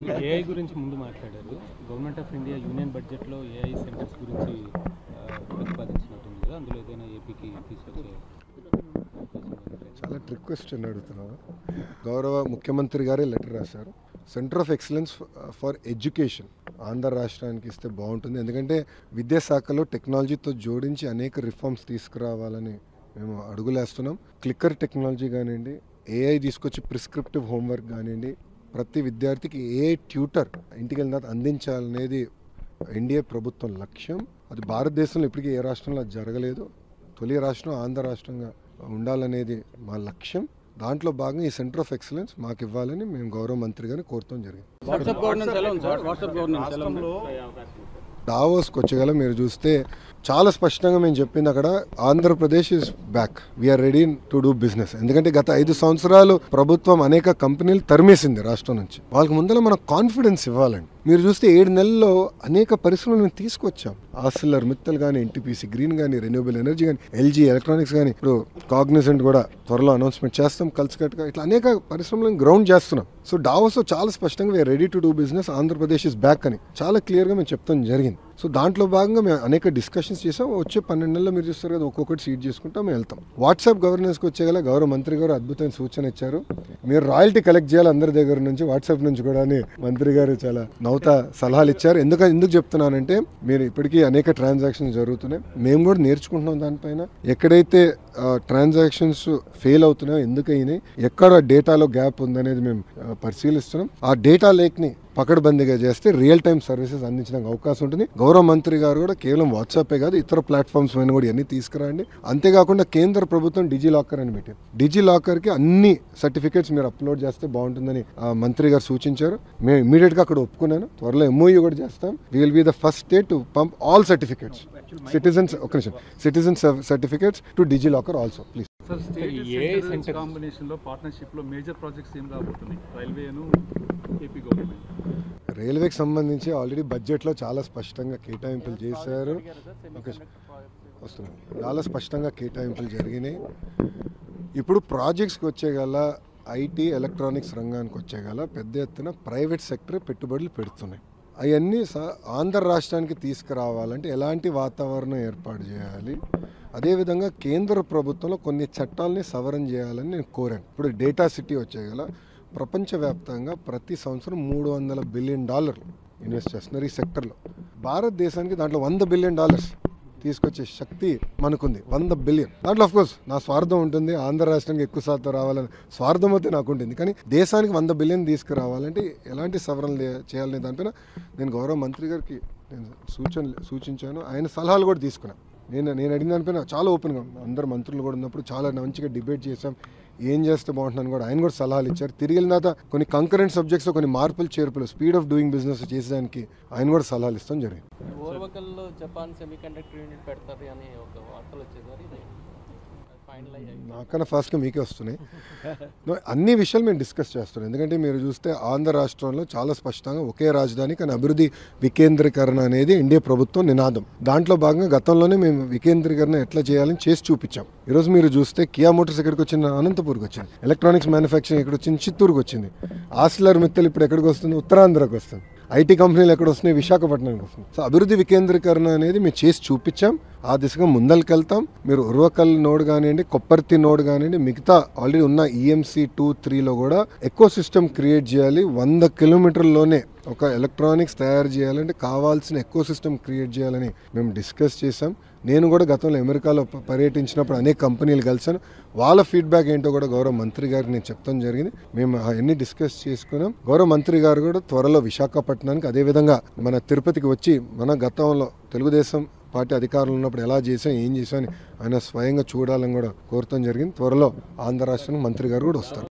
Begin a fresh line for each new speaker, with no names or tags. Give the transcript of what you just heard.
AI గురించి ముందు మాట్లాడారు. గవర్నమెంట్ ఆఫ్ ఇండియా యూనియన్ బడ్జెట్‌లో ఏఐ సెంటర్స్ గురించి ప్రతిపాదించినట్టుంది కదా! అందులో ఏదైనా ఏపీకి తీసుకొచ్చే అవకాశం ఉందా?
చాలా ట్రిక్ క్వశ్చన్ అడుగుతున్నావు. గౌరవ ముఖ్యమంత్రి గారే లెటర్ రాశారు. Centre of excellence for education Andhra రాష్ట్రానికి ఇస్తే బాగుంటుంది. ఎందుకంటే విద్యాశాఖలో టెక్నాలజీతో జోడించి అనేక రిఫార్మ్స్ తీసుకురావాలని మేము అడుగులేస్తున్నాం. క్లిక్కర్ టెక్నాలజీ కానివ్వండి, ఏఐ తీసుకొచ్చి ప్రిస్క్రిప్టివ్ హోంవర్క్ కానివ్వండి, ప్రతి విద్యార్థికి ఏఐ ట్యూటర్ ఇంటికి వెళ్ళిన తర్వాత అందించాలనేది ఎన్డీఏ ప్రభుత్వం లక్ష్యం. అది భారతదేశంలో ఇప్పటికీ ఏ రాష్ట్రంలో అది జరగలేదు. తొలి రాష్ట్రం ఆంధ్ర రాష్ట్రంగా ఉండాలనేది మా లక్ష్యం. దాంట్లో భాగంగా ఈ సెంటర్ ఆఫ్ ఎక్సలెన్స్ మాకు ఇవ్వాలని మేము గౌరవ మంత్రి గారిని కోరటం జరిగింది. దావోస్కి వచ్చేగల మీరు చూస్తే చాలా స్పష్టంగా మేము చెప్పింది అక్కడ Andhra Pradesh is back, we are ready to do business. ఎందుకంటే గత 5 సంవత్సరాలు ప్రభుత్వం అనేక కంపెనీలు తరిమేసింది రాష్ట్రం నుంచి. వాళ్ళకి ముందర మనం కాన్ఫిడెన్స్ ఇవ్వాలండి. మీరు చూస్తే 7 నెలల్లో అనేక పరిశ్రమలు మేము తీసుకొచ్చాం. ఆర్సిలర్ మిత్తల్ కానీ, ఎన్టీపీసీ గ్రీన్ కానీ, రెన్యూబుల్ ఎనర్జీ కానీ, ఎల్జీ ఎలక్ట్రానిక్స్ కానీ, ఇప్పుడు కాగ్నిజెంట్ కూడా త్వరలో అనౌన్స్మెంట్ చేస్తాం. కల్స్కట్గా ఇట్లా అనేక పరిశ్రమలను గ్రౌండ్ చేస్తున్నాం. సో డావోస్లో చాలా స్పష్టంగా we are ready to do business, Andhra Pradesh is back అని చాలా క్లియర్గా మేము చెప్తాం జరిగింది. సో దాంట్లో భాగంగా మేము అనేక డిస్కషన్స్ చేసాం. వచ్చే 12 నెలల్లో మీరు చూస్తారు కదా, ఒక్కొక్కటి సీట్ చేసుకుంటాం మేము వెళ్తాం. వాట్సాప్ గవర్నెన్స్కి వచ్చేగల గౌరవ మంత్రి గారు అద్భుతమైన సూచన ఇచ్చారు. మీరు రాయల్టీ కలెక్ట్ చేయాలి అందరి దగ్గర నుంచి, వాట్సాప్ నుంచి కూడా అని మంత్రి గారు చాలా నౌతా సలహాలు ఇచ్చారు. ఎందుకు చెప్తున్నానంటే మీరు ఇప్పటికీ అనేక ట్రాన్సాక్షన్స్ జరుగుతున్నాయి. మేము కూడా నేర్చుకుంటున్నాం దానిపైన. ఎక్కడైతే ట్రాన్సాక్షన్స్ ఫెయిల్ అవుతున్నాయో, ఎందుకు అయినాయి, ఎక్కడ డేటాలో గ్యాప్ ఉందనేది మేము పరిశీలిస్తున్నాం. ఆ డేటా లేక్ని పకడ్బందీగా చేస్తే రియల్ టైమ్ సర్వీసెస్ అందించడానికి అవకాశం ఉంటుంది. గౌరవ మంత్రి గారు కూడా కేవలం వాట్సాపే కాదు, ఇతర ప్లాట్ఫామ్స్ పైన కూడా ఇవన్నీ తీసుకురండి. అంతేకాకుండా కేంద్ర ప్రభుత్వం డిజి లాకర్ అని పెట్టింది. డిజి లాకర్కి అన్ని సర్టిఫికేట్స్ మీరు అప్లోడ్ చేస్తే బాగుంటుందని మంత్రి గారు సూచించారు. మేము ఇమీడియట్గా అక్కడ ఒప్పుకున్నాను. త్వరలో ఎంఓయూ కూడా చేస్తాం. We will be the first state to pump all certificates, citizens certificates to DigiLocker also. Please
sir, state కాంబినేషన్లో పార్ట్నర్షిప్లో మేజర్ ప్రాజెక్ట్స్ ఏం రాబోతున్నాయి? రైల్వేను ఏపీ గవర్నమెంట్.
రైల్వేకి సంబంధించి ఆల్రెడీ బడ్జెట్లో చాలా స్పష్టంగా కేటాయింపులు చేశారు. చాలా స్పష్టంగా కేటాయింపులు జరిగినాయి. ఇప్పుడు ప్రాజెక్ట్స్కి వచ్చేగల ఐటీ ఎలక్ట్రానిక్స్ రంగానికి వచ్చేగల పెద్ద ఎత్తున ప్రైవేట్ సెక్టర్ పెట్టుబడులు పెడుతున్నాయి. అవన్నీ ఆంధ్ర రాష్ట్రానికి తీసుకురావాలంటే ఎలాంటి వాతావరణం ఏర్పాటు చేయాలి, అదేవిధంగా కేంద్ర ప్రభుత్వంలో కొన్ని చట్టాలని సవరణ చేయాలని నేను కోరాను. ఇప్పుడు డేటా సిటీ వచ్చేగల ప్రపంచవ్యాప్తంగా ప్రతి సంవత్సరం $300 బిలియన్ ఇన్వెస్ట్ చేస్తున్నారు ఈ సెక్టర్లో. భారతదేశానికి దాంట్లో $100 బిలియన్ తీసుకొచ్చే శక్తి మనకుంది. 100 బిలియన్. దాంట్లో ఆఫ్కోర్స్ నా స్వార్థం ఉంటుంది, ఆంధ్ర రాష్ట్రానికి ఎక్కువ శాతం రావాలని స్వార్థం అయితే నాకు ఉంటుంది. కానీ దేశానికి 100 బిలియన్ తీసుకురావాలంటే ఎలాంటి సవరణలు చేయాలనే దానిపైన నేను గౌరవ మంత్రి గారికి నేను సూచించాను. ఆయన సలహాలు కూడా తీసుకున్నాను. నేను అడిగిన దానిపైన చాలా ఓపెన్గా అందరు మంత్రులు కూడా ఉన్నప్పుడు చాలా మంచిగా డిబేట్ చేసాం. ఏం చేస్తే బాగుంటుందని కూడా ఆయన కూడా సలహాలు ఇచ్చారు. తిరిగి వెళ్ళిన తర్వాత కొన్ని కంకరెంట్ సబ్జెక్ట్స్లో కొన్ని మార్పులు చేర్పులు, స్పీడ్ ఆఫ్ డూయింగ్ బిజినెస్ చేసేదానికి ఆయన కూడా సలహాలు ఇస్తాం జరిగింది.
ఓర్వకల్లో జపాన్ సెమీకండక్టర్ యూనిట్ పెడతారు అని ఒక వార్తలు వచ్చేసారి
నాకన్నా ఫాస్ట్గా మీకే వస్తున్నాయి. అన్ని విషయాలు మేము డిస్కస్ చేస్తున్నాం. ఎందుకంటే మీరు చూస్తే ఆంధ్ర రాష్ట్రంలో చాలా స్పష్టంగా ఒకే రాజధాని కానీ అభివృద్ధి వికేంద్రీకరణ అనేది ఎన్డీఏ ప్రభుత్వం నినాదం. దాంట్లో భాగంగా గతంలోనే మేము వికేంద్రీకరణ ఎట్లా చేయాలని చేసి చూపించాం. ఈరోజు మీరు చూస్తే కియా మోటార్స్ ఎక్కడికి వచ్చింది? అనంతపూర్కి వచ్చింది. ఎలక్ట్రానిక్స్ మ్యానుఫ్యాక్చరింగ్ ఎక్కడ వచ్చింది? చిత్తూరుకు వచ్చింది. ఆర్సిలర్ మిత్తల్ ఇప్పుడు ఎక్కడికి వస్తుంది? ఉత్తరాంధ్రకు వస్తుంది. ఐటీ కంపెనీలు ఎక్కడ వస్తున్నాయి? విశాఖపట్నానికి వస్తుంది. సో అభివృద్ధి వికేంద్రీకరణ అనేది మేము చేసి చూపించాం. ఆ దిశగా ముందరికెళ్తాం. మీరు ఉర్వకల్ నోడ్ కానివ్వండి, కొప్పర్తి నోడ్ కానివ్వండి, మిగతా ఆల్రెడీ ఉన్న ఈఎంసీ 2-3లో కూడా ఎకో సిస్టమ్ క్రియేట్ చేయాలి. 100 కిలోమీటర్లలోనే ఒక ఎలక్ట్రానిక్స్ తయారు చేయాలంటే కావాల్సిన ఎకో సిస్టమ్ క్రియేట్ చేయాలని మేము డిస్కస్ చేసాం. నేను కూడా గతంలో అమెరికాలో పర్యటించినప్పుడు అనేక కంపెనీలు కలిసాను. వాళ్ళ ఫీడ్బ్యాక్ ఏంటో కూడా గౌరవ మంత్రి గారికి నేను చెప్తాం జరిగింది. మేము అవన్నీ డిస్కస్ చేసుకున్నాం. గౌరవ మంత్రి గారు కూడా త్వరలో విశాఖపట్నానికి, అదేవిధంగా మన తిరుపతికి వచ్చి మన గతంలో తెలుగుదేశం పార్టీ అధికారంలో ఉన్నప్పుడు ఎలా చేసాం, ఏం చేసాం అని ఆయన స్వయంగా చూడాలని కూడా కోరటం జరిగింది. త్వరలో ఆంధ్ర రాష్ట్రానికి మంత్రి గారు కూడా వస్తారు.